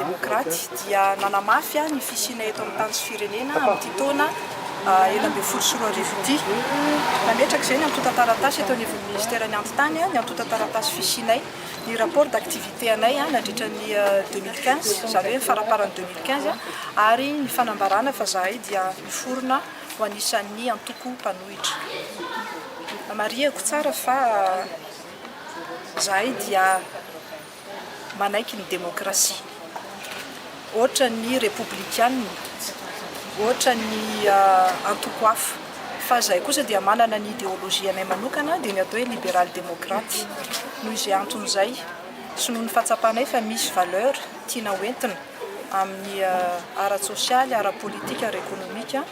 Demokraty dia nanamafy ny fisiana eto amin'ny tany sy firenena amin'ity taona ela ambin'ny folo sy roa arivo ity. Nametraka izay ny antota taratasy eto anivon'ny ministera ny antitany ny antota taratasy fisianay ny rapport d'activité anay nandritra ny 2015 izany hoe faraparany 2015 ary ny fanambarana fa zahay dia miforona ho anisan'ny antoko mpanohitra. Mariako tsara fa zahay dia manaiky ny demokrasia. Ohatra ny républicaine, ohatra ny antoko hafa. Fa zahay kosa dia manana ny idéologie anay manokana dia ny atao hoe libéral démocrate. Noho izay anton'izay sy noho ny fatsapanay fa misy valeur tiana hoentina amin'ny ara-tsosialy, ara-politika, ara-ekonomika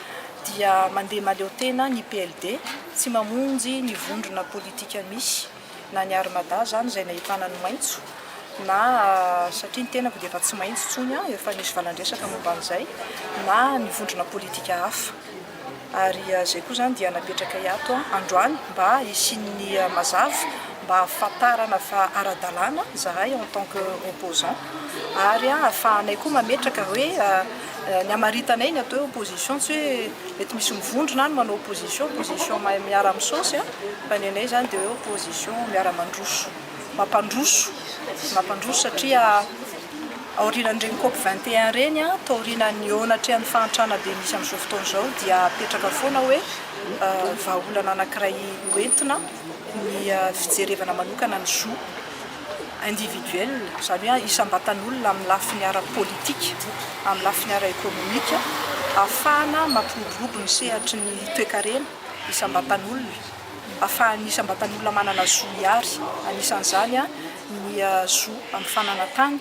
dia mandeha maleo tena ny PLD, tsy mamonjy ny vondrona politika misy na ny armada zany izay nahitana ny maitso na satria ny tenako dia efa tsy maitso tsony efa nisy valandresaka momba an'izay na ny vondrona politika hafa. Ary zay koa zany dia napetraka iato androany mba isian'ny mazava mba ahafantarana fa ara-dalàna zahay en tant que opposant ary ahafahanay koa mametraka hoe ny amaritanay ny atao hoe opposition tsy hoe mety misy mivondrona ny manao opposition miara-misaosy fa ny anay zany dia hoe opposition miara-mandroso mampandroso satria aorianan'ireny COP21 reny taorian'ny onatrehan'ny fahantrana be misy amin'izao fotoana izao dia apetraka foana hoe vahaolana anankiray hoentina ny fijerevana manokana ny zo individuel izany hoe isam-batan'olona amin'ny lafiny ara-politika, amin'ny lafiny ara-ekonomika ahafahana mampiroborobo ny sehatry ny toe-karena isam-batan'olona, ahafahany isam-batan'olona manana zo ihary, anisan'izany ny zo amin'ny fananantany,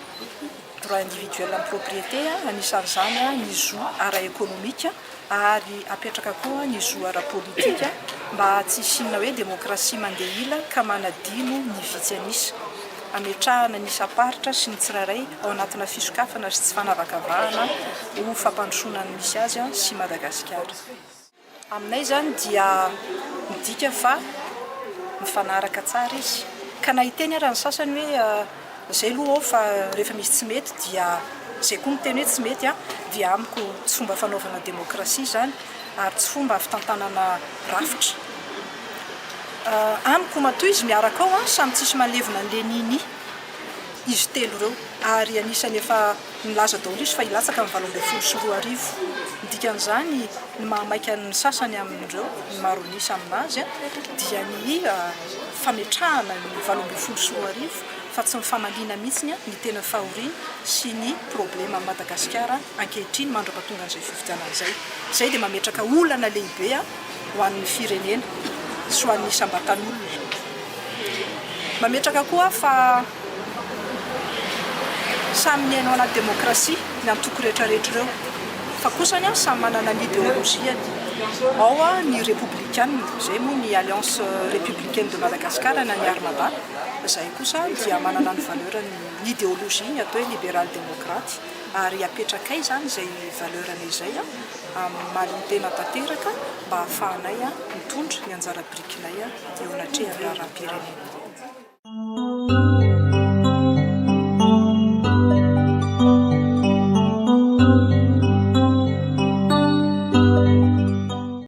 droit individuel amin'ny propriété, anisan'izany ny zo ara-ekonomika ary apetraka koa ny zo ara-politika mba tsy isinona hoe demokrasia mandeha ila ka manadino ny vitsy anisa. Ametrahana ny isaparitra sy ny tsiraray ao anatina fisokafana sy tsy fanavakavahana ho fampandrosoana ny misy azy sy Madagasikara. Aminay zany dia midika fa mifanaraka tsara izy. Ka nahiteny ary ny sasany hoe zay aloha fa rehefa misy tsy mety dia zay koa miteny hoe tsy mety dia amiko tsy fomba fanaovana demokrasia zany ary tsy fomba fitantanana rafitra. Amiko matoa izy miaraka ao samy tsisy malevina an'le nini izy telo ireo ary anisany efa nilaza daholo izy fa hilatsaka amin'ny 2024. Dikan'izany ny mahamaika ny sasany amin'ireo ny maronisa aminazy dia ny fametrahana ny 2024 fa tsy mifamalina mihitsy ny tena fahoriana sy ny problema amin'ny Madagasikara ankehitriny mandra-pahatonga an'izay fifidianana izay. Izay dia mametraka olana lehibe ho an'ny firenena sy ho an'ny isam-batan'olona. Mametraka koa fa samy miaino anaty demokrasia ny antoko rehetrarehetra ireo fa kosany samy manana ny idéologie ao ny républicaine izay moa ny alliance républicaine de Madagascar na ny armada izay kosa dia manana ny valeur ny idéologie ny atao hoe libéral démocrate ary apetrakay zany izay valeur an'izay malintena tanteraka mba ahafahanay mitondra ny anjara birikinay eo anatrehan'ny raharaham-pirenena.